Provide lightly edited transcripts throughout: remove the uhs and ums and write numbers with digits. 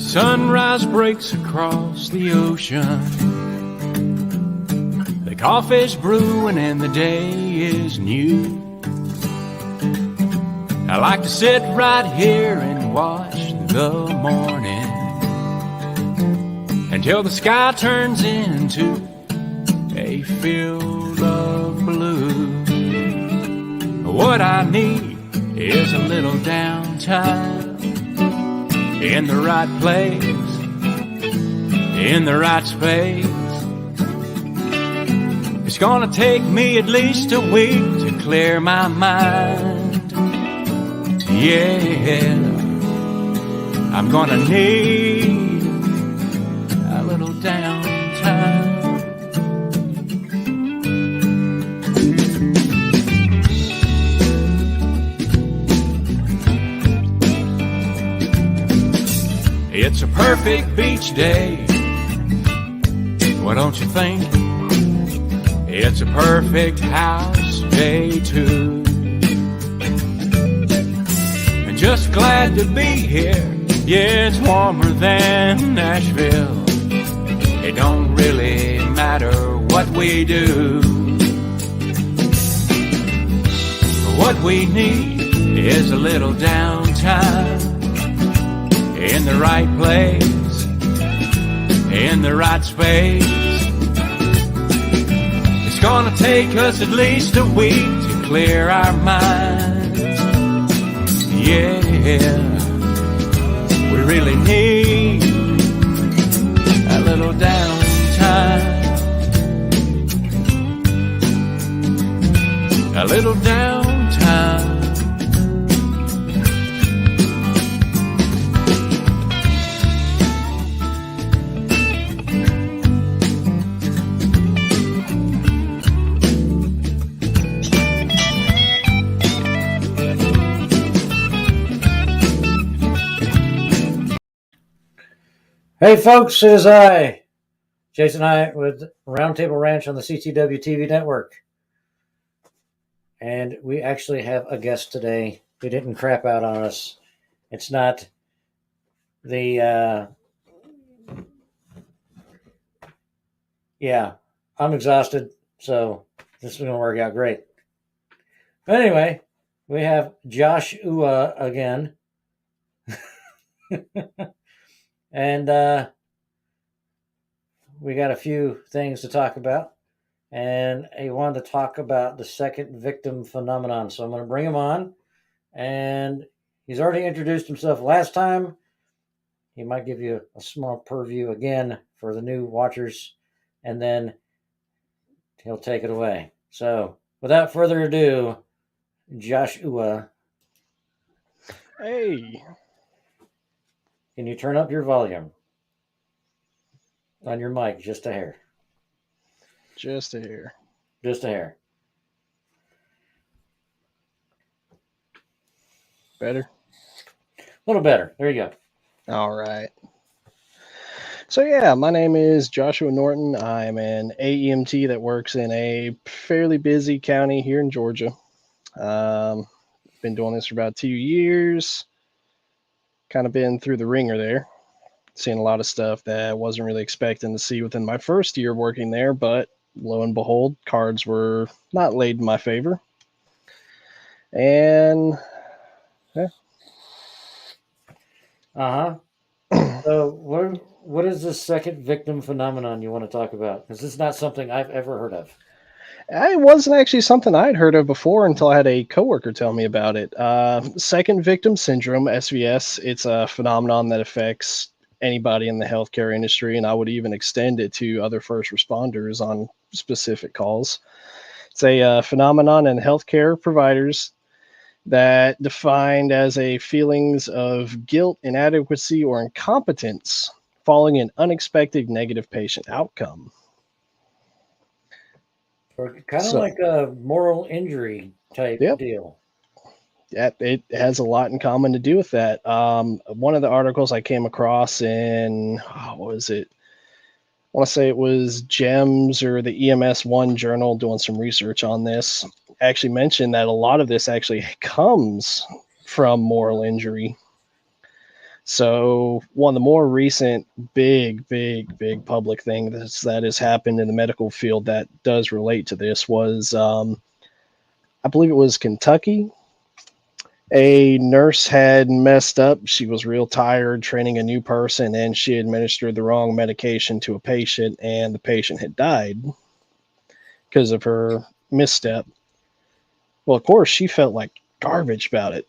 Sunrise breaks across the ocean. The coffee's brewing and the day is new. I like to sit right here and watch the morning until the sky turns into a field of blue. What I need is a little downtime in the right place, in the right space. It's gonna take me at least a week to clear my mind. Yeah, I'm gonna need a little downtime. It's a perfect beach day, why don't you think? It's a perfect house day too. And just glad to be here. Yeah, it's warmer than Nashville. It don't really matter what we do. What we need is a little downtime in the right place, in the right space. It's gonna take us at least a week to clear our minds. Yeah, we really need a little downtime. A little downtime. Hey folks, it is I, Jason Hyatt with Roundtable Ranch on the CTW TV network. And we actually have a guest today who didn't crap out on us. It's not the, I'm exhausted, so this is going to work out great. But anyway, we have Josh Ua again. And we got a few things to talk about. And I wanted to talk about the second victim phenomenon. So I'm going to bring him on. And he's already introduced himself last time. He might give you a small preview again for the new watchers. And then he'll take it away. So without further ado, Josh Ua. Hey. Can you turn up your volume on your mic just a hair? Just a hair. Just a hair. Better? A little better. There you go. All right. So yeah, my name is Joshua Norton. I'm an AEMT that works in a fairly busy county here in Georgia. Been doing this for about 2 years. Kind of been through the ringer there. Seen a lot of stuff that I wasn't really expecting to see within my first year working there, but lo and behold, cards were not laid in my favor. And yeah. So what is this second victim phenomenon you want to talk about? Because this is not something I've ever heard of. It wasn't actually something I'd heard of before until I had a coworker tell me about it. Second victim syndrome, SVS, it's a phenomenon that affects anybody in the healthcare industry, and I would even extend it to other first responders on specific calls. It's a phenomenon in healthcare providers that defined as a feelings of guilt, inadequacy, or incompetence following an unexpected negative patient outcome. Or kind of like a moral injury type deal. Yeah, it has a lot in common to do with that. One of the articles I came across in, what was it? I want to say it was GEMS or the EMS One journal doing some research on this. Actually mentioned that a lot of this actually comes from moral injury. So one of the more recent big public things that has happened in the medical field that does relate to this was, I believe it was Kentucky. A nurse had messed up. She was real tired training a new person, and she administered the wrong medication to a patient, and the patient had died because of her misstep. Well, of course, she felt like garbage about it.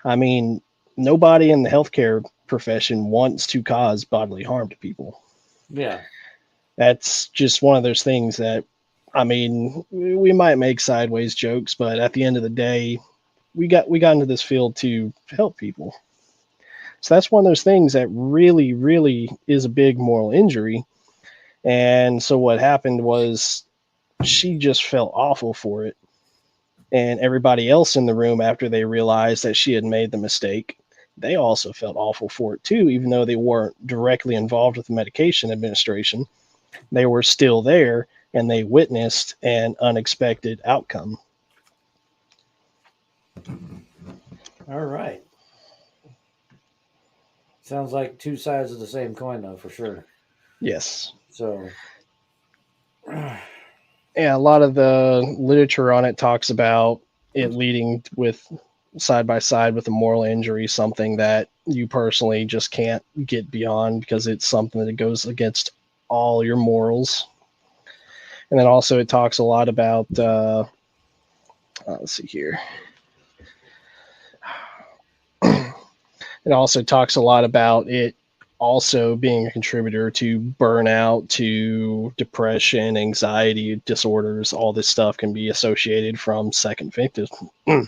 I mean, nobody in the healthcare profession wants to cause bodily harm to people. Yeah. That's just one of those things that, I mean, we might make sideways jokes, but at the end of the day, we got into this field to help people. So that's one of those things that really is a big moral injury. And so what happened was she just felt awful for it. And everybody else in the room, after they realized that she had made the mistake, they also felt awful for it too, even though they weren't directly involved with the medication administration. They were still there and they witnessed an unexpected outcome. All right. Sounds like two sides of the same coin, though, for sure. Yes. So, Yeah, a lot of the literature on it talks about it leading with side by side with a moral injury, something that you personally just can't get beyond because it's something that goes against all your morals. And then also it talks a lot about, let's see here. It also talks a lot about it also being a contributor to burnout, to depression, anxiety disorders. All this stuff can be associated from second victim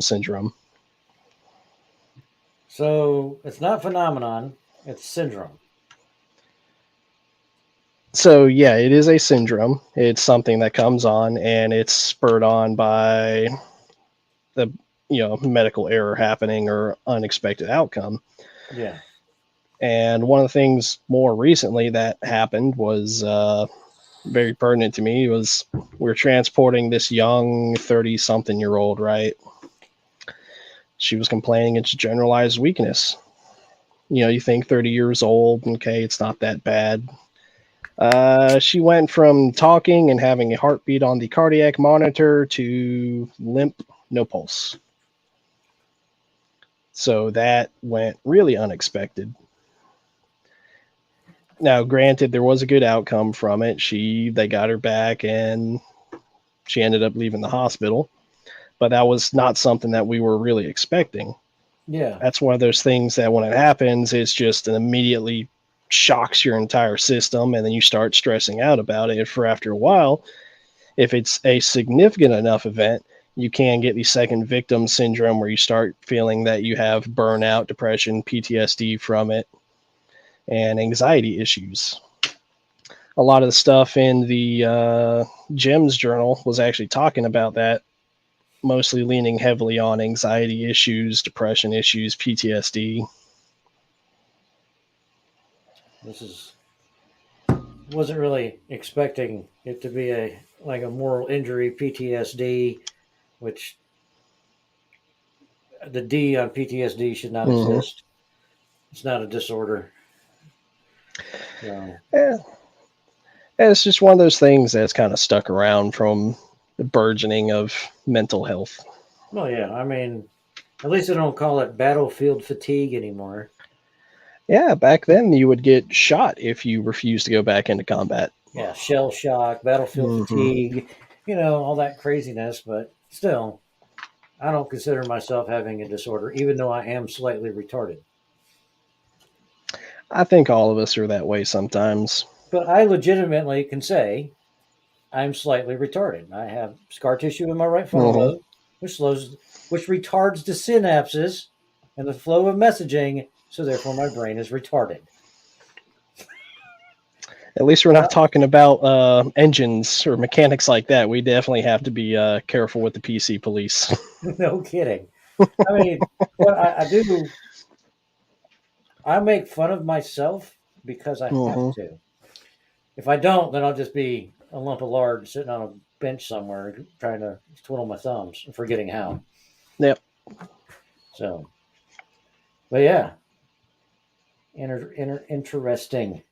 syndrome. so it's not phenomenon; it's syndrome. So yeah, it is a syndrome. It's something that comes on and it's spurred on by the medical error happening or unexpected outcome. Yeah. And one of the things more recently that happened was very pertinent to me was we're transporting this young 30-something-year-old, right? She was complaining it's generalized weakness. You think 30 years old, okay, it's not that bad. She went from talking and having a heartbeat on the cardiac monitor to limp, no pulse. So that went really unexpected. Now, granted, there was a good outcome from it. They got her back and she ended up leaving the hospital, but that was not something that we were really expecting. Yeah. That's one of those things that when it happens, it's just an immediately shocks your entire system, and then you start stressing out about it. For after a while, if it's a significant enough event, you can get the second victim syndrome where you start feeling that you have burnout, depression, PTSD from it, and anxiety issues. A lot of the stuff in the GEMS journal was actually talking about that, mostly leaning heavily on anxiety issues, depression issues, PTSD. Wasn't really expecting it to be a moral injury, PTSD, which the D on PTSD should not Mm-hmm. exist. It's not a disorder. So, Yeah. It's just one of those things that's kind of stuck around from the burgeoning of mental health. well, yeah. I mean, at least they don't call it battlefield fatigue anymore. Yeah, back then you would get shot if you refused to go back into combat. Yeah, shell shock, battlefield Mm-hmm. fatigue, all that craziness. But still, I don't consider myself having a disorder, even though I am slightly retarded. I think all of us are that way sometimes. But I legitimately can say I'm slightly retarded. I have scar tissue in my right frontal Mm-hmm. lobe, which retards the synapses and the flow of messaging. So therefore, my brain is retarded. At least we're not talking about engines or mechanics like that. We definitely have to be careful with the PC police. No kidding. I mean, what I do, I make fun of myself because I have Mm-hmm. to. If I don't, then I'll just be a lump of lard sitting on a bench somewhere trying to twiddle my thumbs and forgetting how. Yep. So, But yeah, interesting.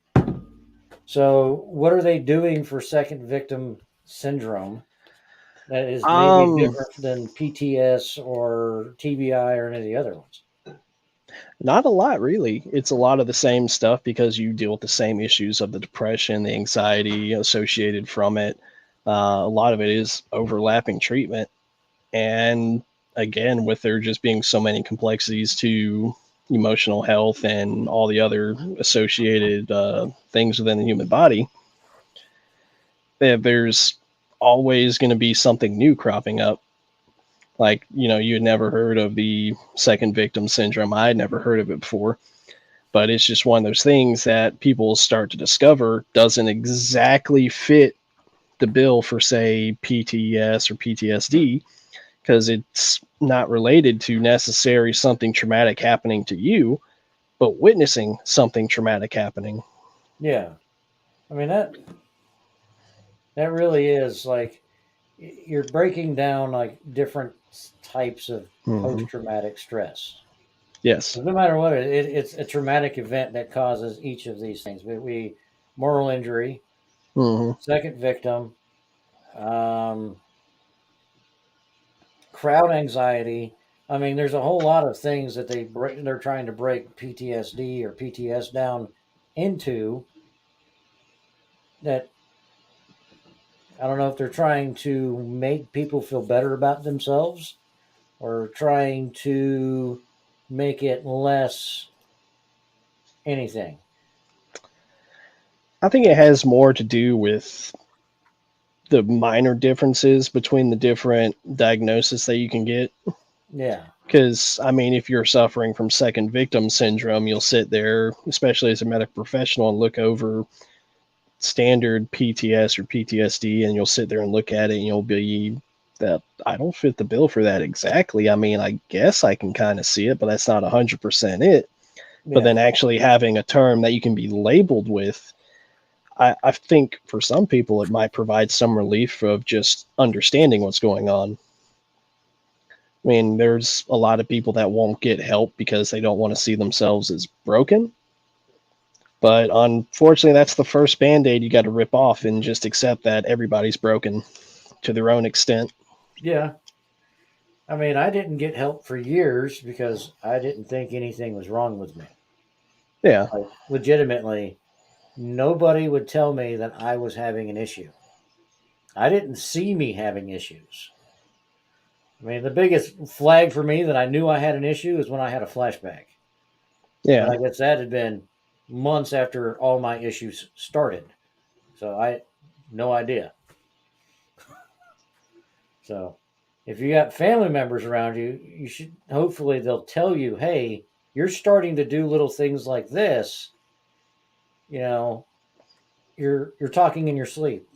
So, what are they doing for second victim syndrome that is maybe Um, different than PTS or TBI or any of the other ones? Not a lot, really. It's a lot of the same stuff because you deal with the same issues of the depression, the anxiety associated from it. A lot of it is overlapping treatment. And again, with there just being so many complexities to emotional health and all the other associated things within the human body, there's always going to be something new cropping up. Like, you had never heard of the second victim syndrome. I had never heard of it before, but it's just one of those things that people start to discover doesn't exactly fit the bill for, say, PTS or PTSD, because it's not related to necessarily something traumatic happening to you, but witnessing something traumatic happening. Yeah, I mean that really is like you're breaking down like different types of Mm-hmm. post traumatic stress. Yes. No matter what, it's a traumatic event that causes each of these things. We moral injury, Mm-hmm. second victim, um, crowd anxiety. I mean, there's a whole lot of things that they're trying to break PTSD or PTS down into that. I don't know if they're trying to make people feel better about themselves or trying to make it less anything. I think it has more to do with the minor differences between the different diagnoses that you can get. Yeah. Because, I mean, if you're suffering from second victim syndrome, you'll sit there, especially as a medical professional, and look over standard PTS or PTSD, and you'll sit there and look at it, and you'll be that I don't fit the bill for that exactly. I mean, I guess I can kind of see it, but that's not 100% it. But Yeah. then actually having a term that you can be labeled with, I think for some people it might provide some relief of just understanding what's going on. I mean, there's a lot of people that won't get help because they don't want to see themselves as broken. But unfortunately, that's the first band aid you got to rip off and just accept that everybody's broken to their own extent. Yeah. I mean, I didn't get help for years because I didn't think anything was wrong with me. Yeah. Like, legitimately, nobody would tell me that I was having an issue. I didn't see me having issues. I mean, the biggest flag for me that I knew I had an issue is when I had a flashback. But Yeah. I guess that had been months after all my issues started. So I no idea. So if you got family members around you, you should hopefully they'll tell you, hey, you're starting to do little things like this. You know, you're talking in your sleep.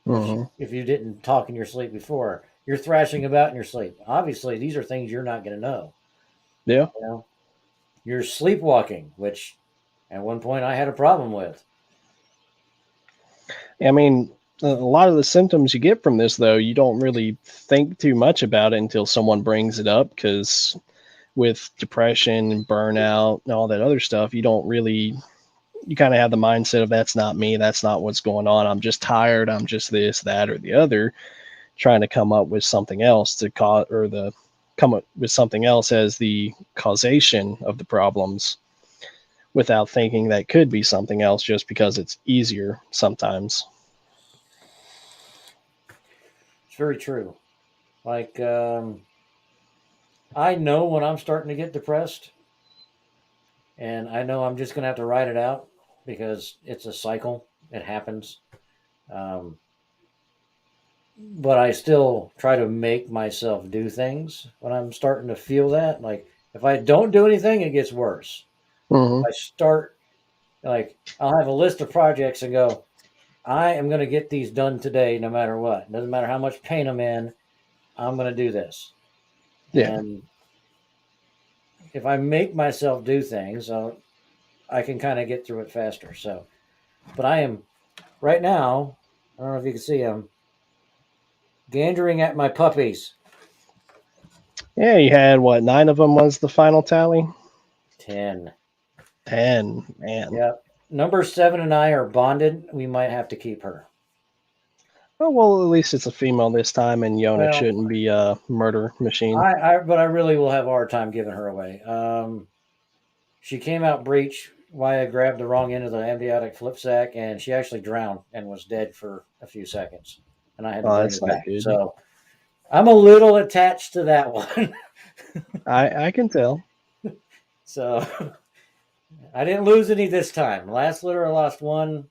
Mm-hmm. If you didn't talk in your sleep before, you're thrashing about in your sleep. Obviously, these are things you're not going to know. Yeah. You know, you're sleepwalking, which at one point I had a problem with. I mean, a lot of the symptoms you get from this, though, you don't really think too much about it until someone brings it up, because with depression and burnout and all that other stuff, you kind of have the mindset of that's not me, that's not what's going on. I'm just tired, I'm just this, that, or the other, trying to come up with something else to cause, or the come up with something else as the causation of the problems, without thinking that could be something else just because it's easier sometimes. It's very true. Like, I know when I'm starting to get depressed, and I know I'm just going to have to ride it out because it's a cycle. It happens. Um, but I still try to make myself do things when I'm starting to feel that. Like, if I don't do anything, it gets worse. Mm-hmm. I start, like, I'll have a list of projects and go, I am going to get these done today no matter what. Doesn't matter how much pain I'm in, I'm going to do this. Yeah. And if I make myself do things, I can kind of get through it faster. So, but I am right now, I don't know if you can see, I'm gandering at my puppies. Yeah, you had what, 9 of them was the final tally? 10. 10, man. Yep. Number 7 and I are bonded. We might have to keep her. Oh, well, at least it's a female this time, and Yona Well, shouldn't be a murder machine. but I really will have a hard time giving her away. She came out breech. Why I grabbed the wrong end of the amniotic flip sack, and she actually drowned and was dead for a few seconds, and I had to Oh, bring that's her not back. good. So I'm a little attached to that one. I can tell. So I didn't lose any this time. Last litter I lost one.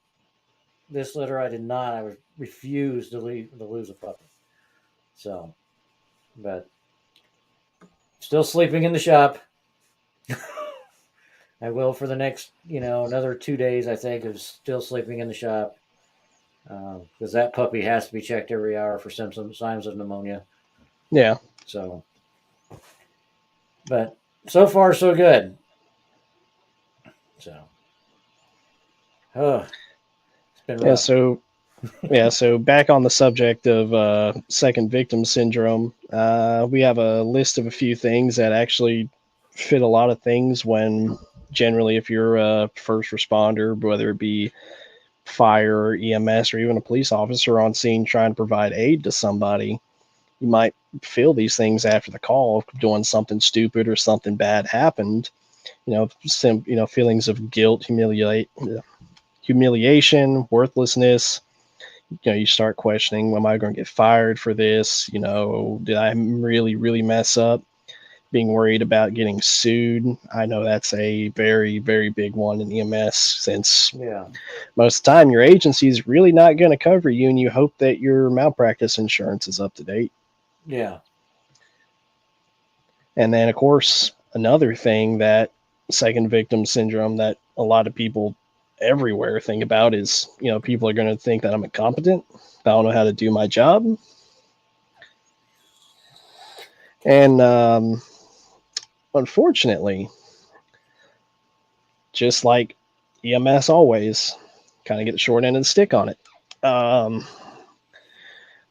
This litter I did not. I refused to lose a puppy. So, but still sleeping in the shop. I will for the next, another 2 days. I think of still sleeping in the shop because that puppy has to be checked every hour for symptoms, signs of pneumonia. Yeah. So, but so far so good. So, oh, it's been Yeah. rough. So back on the subject of second victim syndrome, we have a list of a few things that actually fit a lot of things when generally if you're a first responder, whether it be fire or EMS or even a police officer on scene trying to provide aid to somebody, you might feel these things after the call of doing something stupid or something bad happened. Feelings of guilt, humiliation, worthlessness. You start questioning, am I going to get fired for this? Did I really, really mess up? Being worried about getting sued. I know that's a very, very big one in EMS since Yeah. most of the time your agency is really not going to cover you and you hope that your malpractice insurance is up to date. Yeah. And then, of course, another thing that second victim syndrome that a lot of people everywhere think about is, people are going to think that I'm incompetent. I don't know how to do my job. And unfortunately, just like EMS always, kind of get the short end of the stick on it.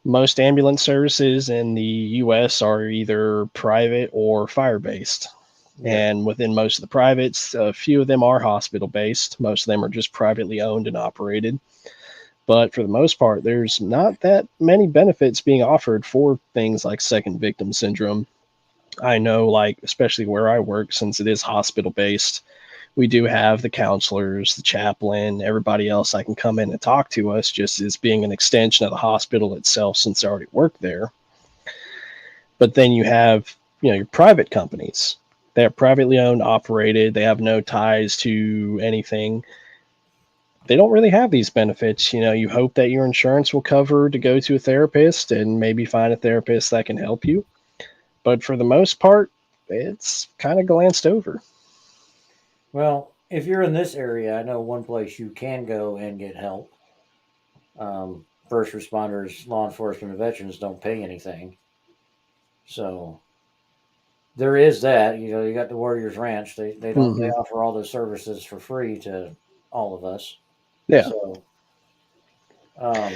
Most ambulance services in the US are either private or fire based. Yeah. And within most of the privates, a few of them are hospital based. Most of them are just privately owned and operated. But for the most part, there's not that many benefits being offered for things like second victim syndrome. I know, like, especially where I work, since it is hospital based, we do have the counselors, the chaplain, everybody else that can come in and talk to us just as being an extension of the hospital itself since I already work there. But then you have, your private companies. They're privately owned, operated. They have no ties to anything. They don't really have these benefits. You hope that your insurance will cover to go to a therapist and maybe find a therapist that can help you. But for the most part, it's kind of glanced over. Well, if you're in this area, I know one place you can go and get help. First responders, law enforcement, and veterans don't pay anything. So there is that. You got the Warriors Ranch. They don't they Mm-hmm. offer all those services for free to all of us. Yeah. So um,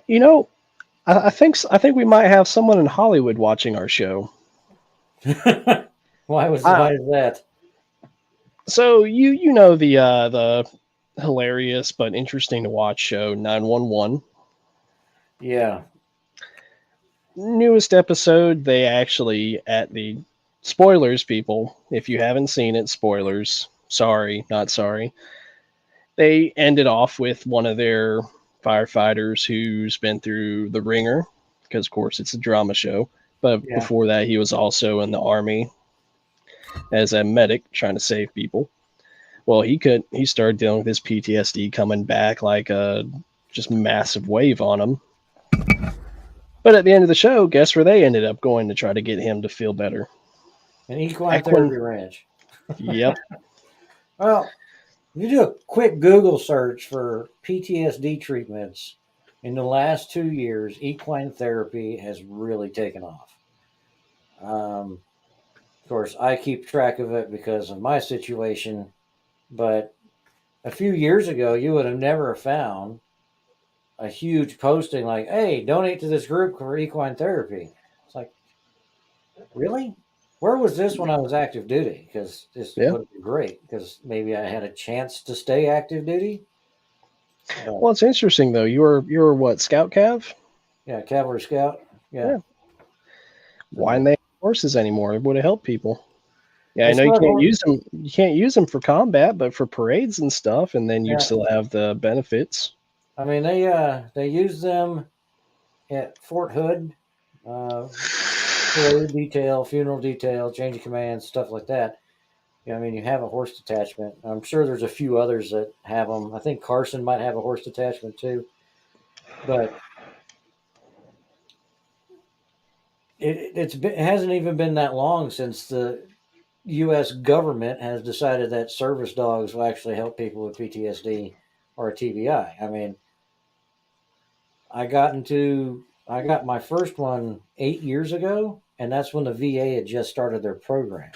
You know, I think we might have someone in Hollywood watching our show. why is that? So you know the hilarious but interesting to watch show 911. Yeah. Newest episode, they actually at the spoilers, people. If you haven't seen it, spoilers. Sorry, not sorry. They ended off with one of their firefighters who's been through the ringer because, of course, it's a drama show. But Yeah. before that, he was also in the army as a medic trying to save people. Well, he started dealing with his PTSD coming back like a just massive wave on him. But at the end of the show, guess where they ended up going to try to get him to feel better? An equine Equin. therapy ranch. Yep. Well, if you do a quick Google search for PTSD treatments in the last 2 years, equine therapy has really taken off. Of course, I keep track of it because of my situation, but a few years ago, you would have never found a huge posting like, "Hey, donate to this group for equine therapy." It's like, really? Where was this when I was active duty? Because this Yeah. would have been great. Because maybe I had a chance to stay active duty. But Well, it's interesting though. You were what, Scout Cav? yeah, Cavalry Scout. Yeah. Yeah. Why So didn't they have horses anymore? It would have helped people. Yeah, they I know you still have can't horse. use them. You can't use them for combat, but for parades and stuff, and then you'd Yeah. still have the benefits. I mean, they use them at Fort Hood, uh, parade detail, funeral detail, change of command, stuff like that. Yeah, I mean, you have a horse detachment. I'm sure there's a few others that have them. I think Carson might have a horse detachment too. But it hasn't even been that long since the U.S. government has decided that service dogs will actually help people with PTSD or a TBI. I mean, I got my first one 8 years ago, and that's when the VA had just started their program.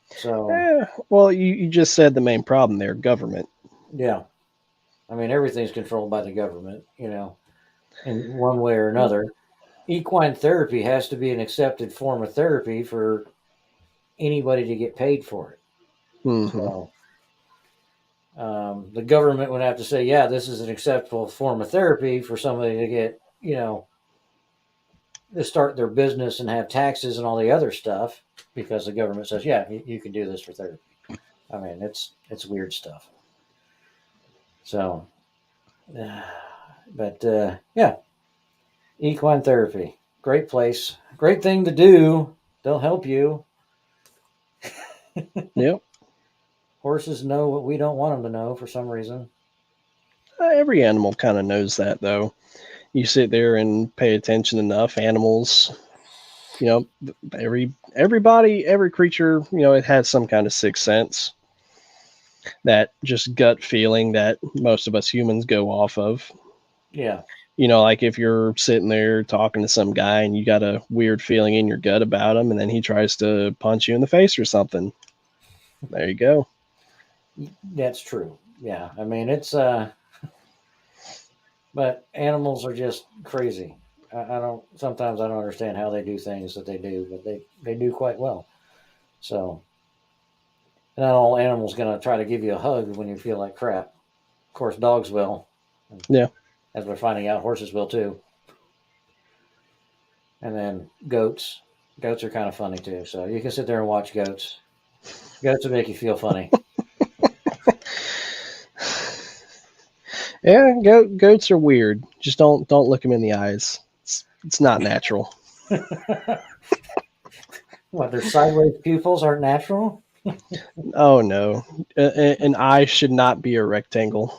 So Well, you just said the main problem there, government. yeah, I mean everything's controlled by the government, in one way or another. Equine therapy has to be an accepted form of therapy for anybody to get paid for it. Hmm. So the government would have to say, yeah, this is an acceptable form of therapy for somebody to get, to start their business and have taxes and all the other stuff because the government says, yeah, you can do this for therapy. I mean, it's weird stuff. So, but yeah, equine therapy, great place, great thing to do. They'll help you. Yep. Horses know what we don't want them to know for some reason. Every animal kind of knows that, though. You sit there and pay attention enough, animals, you know, everybody, every creature, it has some kind of sixth sense, that just gut feeling that most of us humans go off of. Yeah, Like if you're sitting there talking to some guy and you got a weird feeling in your gut about him, and then he tries to punch you in the face or something. There you go. that's true. Yeah, I mean it's but animals are just crazy. I don't. Sometimes I don't understand how they do things that they do, but they do quite well. So, not all animals gonna try to give you a hug when you feel like crap. Of course, dogs will, Yeah. as we're finding out, horses will too. And then goats. Goats are kind of funny too. So you can sit there and watch goats. Goats will make you feel funny. Yeah, goats are weird. Just don't look them in the eyes. It's not natural. What? Their sideways pupils aren't natural. Oh no, an eye should not be a rectangle.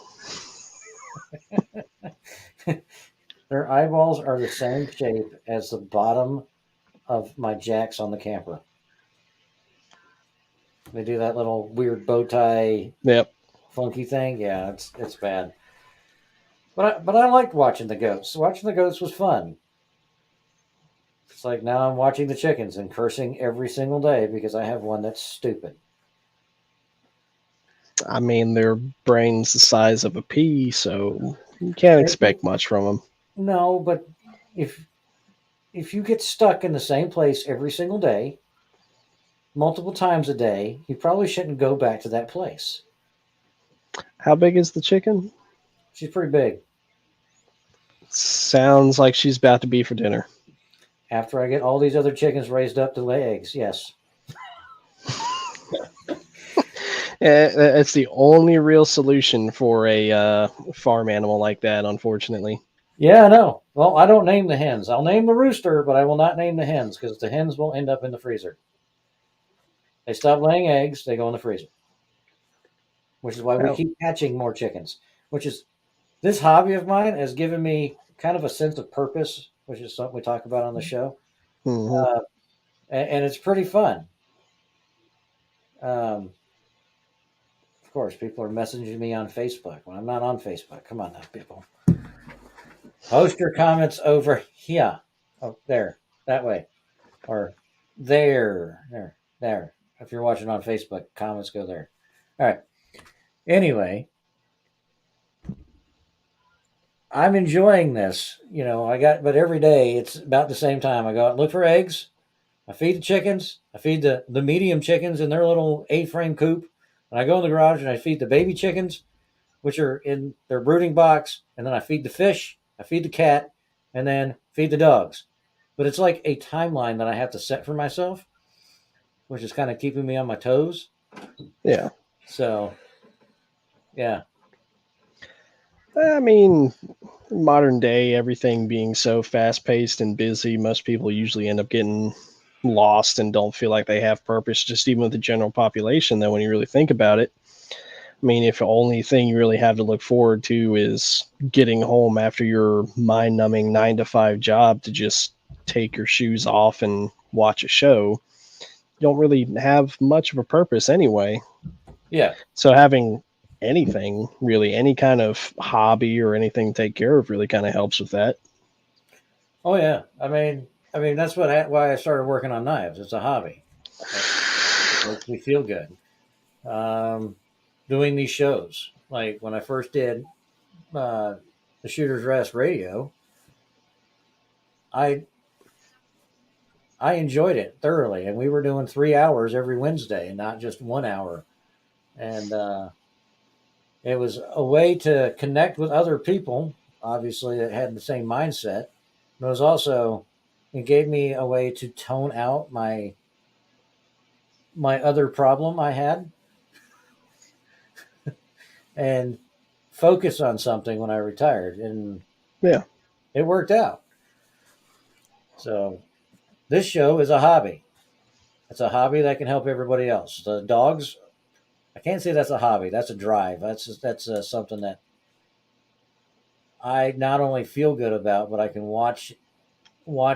Their eyeballs are the same shape as the bottom of my jacks on the camper. They do that little weird bow tie Yep. funky thing. Yeah, it's bad. But I liked watching the goats. Watching the goats was fun. It's like now I'm watching the chickens and cursing every single day because I have one that's stupid. I mean, their brain's the size of a pea, so you can't expect much from them. No, but if if you get stuck in the same place every single day, multiple times a day, you probably shouldn't go back to that place. How big is the chicken? She's pretty big. Sounds like she's about to be for dinner. After I get all these other chickens raised up to lay eggs, yes. It's the only real solution for a farm animal like that, unfortunately. Yeah, I know. Well, I don't name the hens. I'll name the rooster, but I will not name the hens because the hens will end up in the freezer. They stop laying eggs, they go in the freezer, which is why we Oh. keep hatching more chickens. Which is this hobby of mine has given me kind of a sense of purpose, which is something we talk about on the show, Hmm. uh, and it's pretty fun. Um, of course, people are messaging me on Facebook when I'm not on Facebook. Come on now, people. Post your comments over here. Oh, there, that way, or there. If you're watching on Facebook, comments go there. All right. Anyway, I'm enjoying this. But every day it's about the same time. I go out and look for eggs, I feed the chickens. I feed the medium chickens in their little 8-frame coop. And I go in the garage and I feed the baby chickens, which are in their brooding box. And then I feed the fish. I feed the cat, and then feed the dogs. But it's like a timeline that I have to set for myself, which is kind of keeping me on my toes. Yeah. So, yeah. I mean, modern day, everything being so fast paced and busy, most people usually end up getting lost and don't feel like they have purpose, just even with the general population, though, when you really think about it. I mean, if the only thing you really have to look forward to is getting home after your mind numbing 9 to 5 job to just take your shoes off and watch a show, you don't really have much of a purpose anyway. Yeah. So having anything, really, any kind of hobby or anything to take care of really kind of helps with that. Oh, yeah. I mean that's why I started working on knives. It's a hobby. It makes me feel good. Um, Doing these shows, like when I first did uh, the Shooter's Rest Radio, I I enjoyed it thoroughly, and we were doing 3 hours every Wednesday, and not just 1 hour. And it was a way to connect with other people, obviously that had the same mindset. But it was also it gave me a way to tone out my other problem I had and focus on something when I retired, and Yeah. it worked out. So this show is a hobby. It's a hobby that can help everybody else. The dogs, I can't say that's a hobby. That's a drive. That's something that I not only feel good about, but I can watch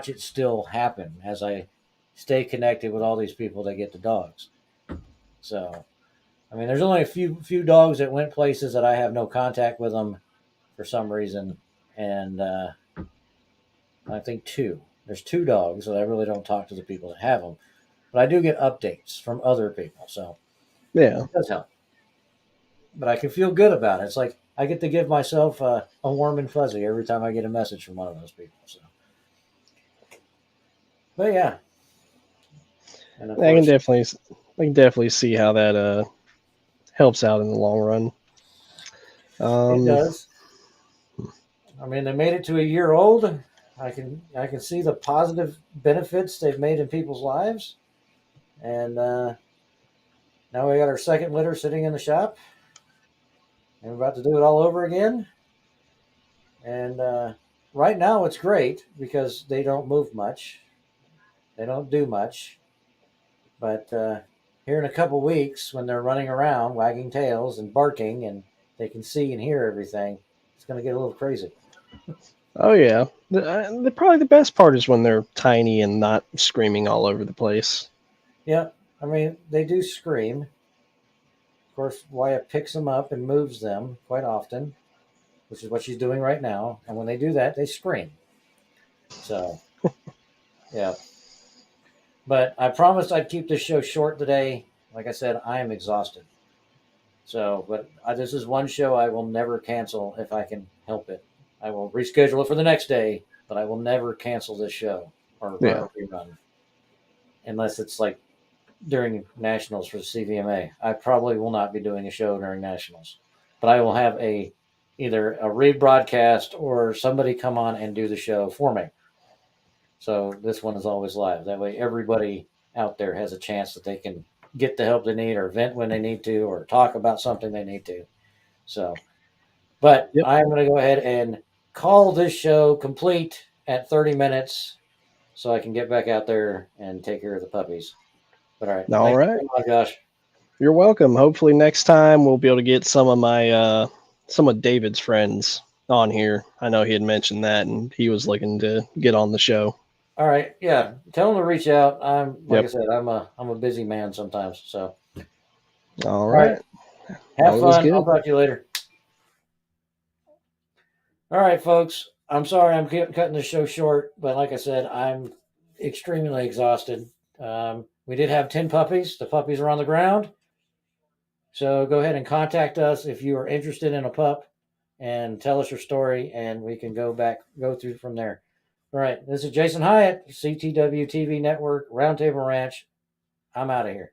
it still happen as I stay connected with all these people that get the dogs. So, I mean, there's only a few dogs that went places that I have no contact with them for some reason, and I think two. There's two dogs that I really don't talk to the people that have them, but I do get updates from other people, so Yeah. it does help. But I can feel good about it. It's like I get to give myself a warm and fuzzy every time I get a message from one of those people. So, but yeah, and of I can course definitely, I can definitely see how that helps out in the long run. it Um, does. I mean, they made it to a year old. I can see the positive benefits they've made in people's lives, and now we got our second litter sitting in the shop, and we're about to do it all over again. And right now it's great because they don't move much, they don't do much. But here in a couple weeks, when they're running around, wagging tails and barking, and they can see and hear everything, it's going to get a little crazy. oh yeah, probably the best part is when they're tiny and not screaming all over the place. Yeah, I mean they do scream. Of course, Wyatt picks them up and moves them quite often, which is what she's doing right now. And when they do that, they scream. So, yeah. But I promised I'd keep this show short today. Like I said, I am exhausted. So, but this is one show I will never cancel if I can help it. I will reschedule it for the next day, but I will never cancel this show or run Yeah. a rerun unless it's like during nationals for the CVMA. I probably will not be doing a show during nationals, but I will have either a rebroadcast or somebody come on and do the show for me. So this one is always live. That way, everybody out there has a chance that they can get the help they need, or vent when they need to, or talk about something they need to. So, but Yep. I'm going to go ahead and call this show complete at 30 minutes so I can get back out there and take care of the puppies. But all right. All Thank you right. so much, Josh. You're welcome. Hopefully next time we'll be able to get some of David's friends on here. I know he had mentioned that and he was looking to get on the show. All right. Yeah. Tell them to reach out. Like I Yep. said, I'm a busy man sometimes. So, All all right. right. Have Always fun. I'll good. talk to you later. All right, folks. I'm sorry I'm cutting the show short, but like I said, I'm extremely exhausted. We did have 10 puppies. The puppies are on the ground. So go ahead and contact us if you are interested in a pup and tell us your story, and we can go through from there. All right. This is Jason Hyatt, CTW TV Network, Roundtable Ranch. I'm out of here.